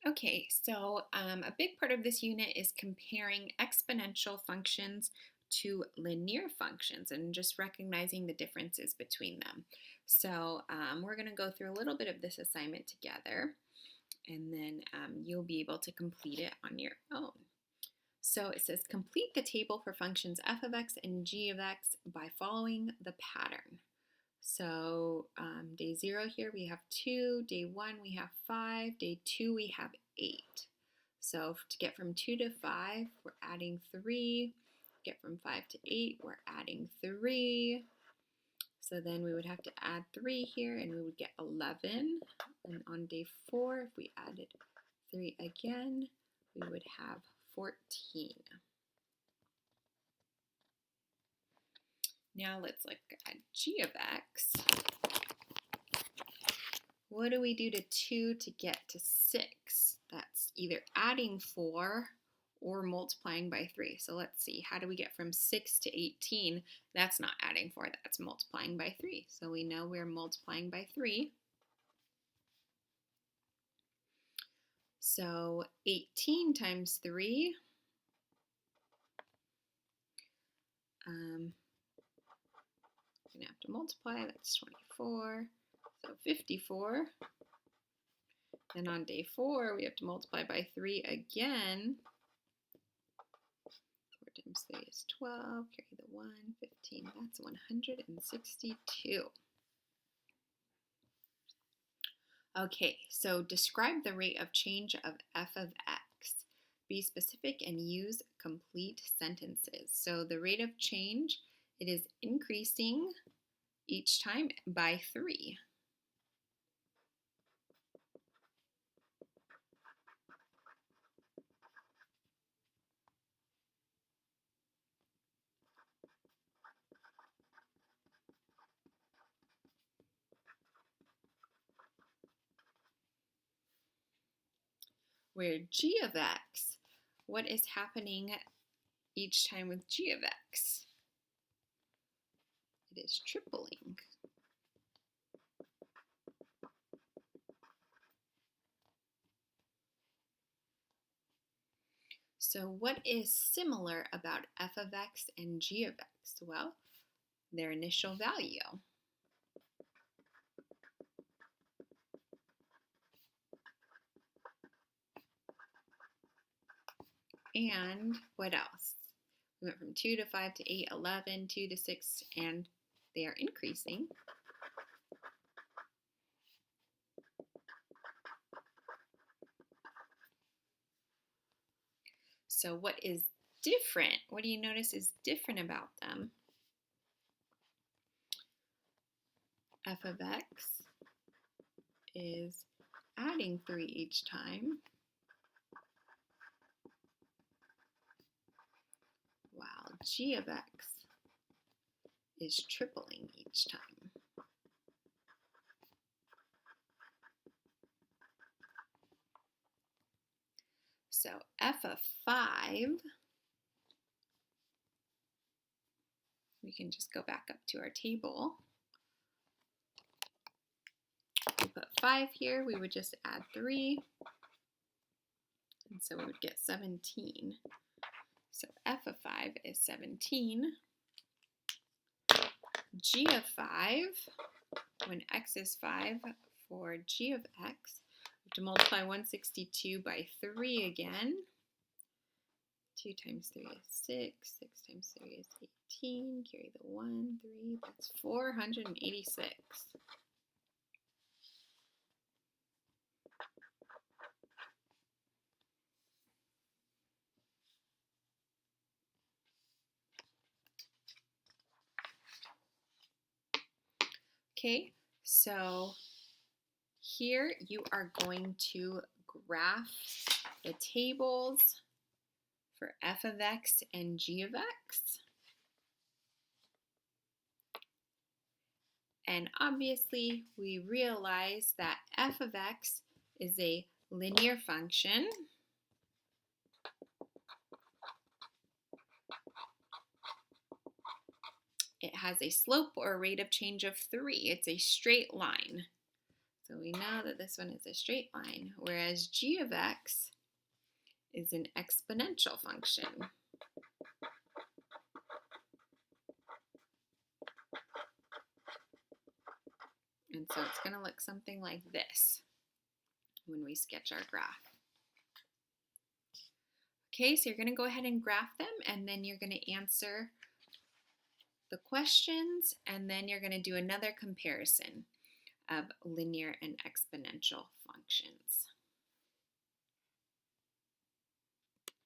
Okay, so a big part of this unit is comparing exponential functions to linear functions and just recognizing the differences between them. So we're going to go through a little bit of this assignment together, and then you'll be able to complete it on your own. So it says complete the table for functions f of x and g of x by following the pattern. So day 0 here we have 2, day 1 we have 5, day 2 we have 8. So to get from 2 to 5, we're adding 3. Get from 5 to 8, we're adding 3. So then we would have to add 3 here and we would get 11. And on day 4, if we added 3 again, we would have 14. Now let's look at g of x. What do we do to 2 to get to 6? That's either adding 4 or multiplying by 3. So let's see, how do we get from 6 to 18? That's not adding 4, that's multiplying by 3. So we know we're multiplying by 3. So 18 times 3, we're going to have to multiply, that's 24. So 54. Then on day 4, we have to multiply by 3 again. 4 times 3 is 12. Carry the 1, 15. That's 162. Okay, so describe the rate of change of f of x. Be specific and use complete sentences. So the rate of change, it is increasing each time by 3. Where g of x, what is happening each time with g of x? It is tripling. So what is similar about f of x and g of x? Well, their initial value. And what else? We went from 2 to 5 to 8, 11, 2 to 6, and they are increasing. So what is different? What do you notice is different about them? F of x is adding 3 each time, while g of x is tripling each time. So f of 5, we can just go back up to our table. We put 5 here, we would just add 3, and so we would get 17. So f of 5 is 17. G of 5, when x is 5, for g of x, we have to multiply 162 by 3 again. 2 times 3 is 6, 6 times 3 is 18, carry the 1, 3, that's 486. Okay, so here you are going to graph the tables for f of x and g of x. And obviously, we realize that f of x is a linear function. It has a slope or rate of change of 3. It's a straight line. So we know that this one is a straight line, whereas g of x is an exponential function. And so it's going to look something like this when we sketch our graph. Okay, so you're going to go ahead and graph them, and then you're going to answer the questions, and then you're going to do another comparison of linear and exponential functions.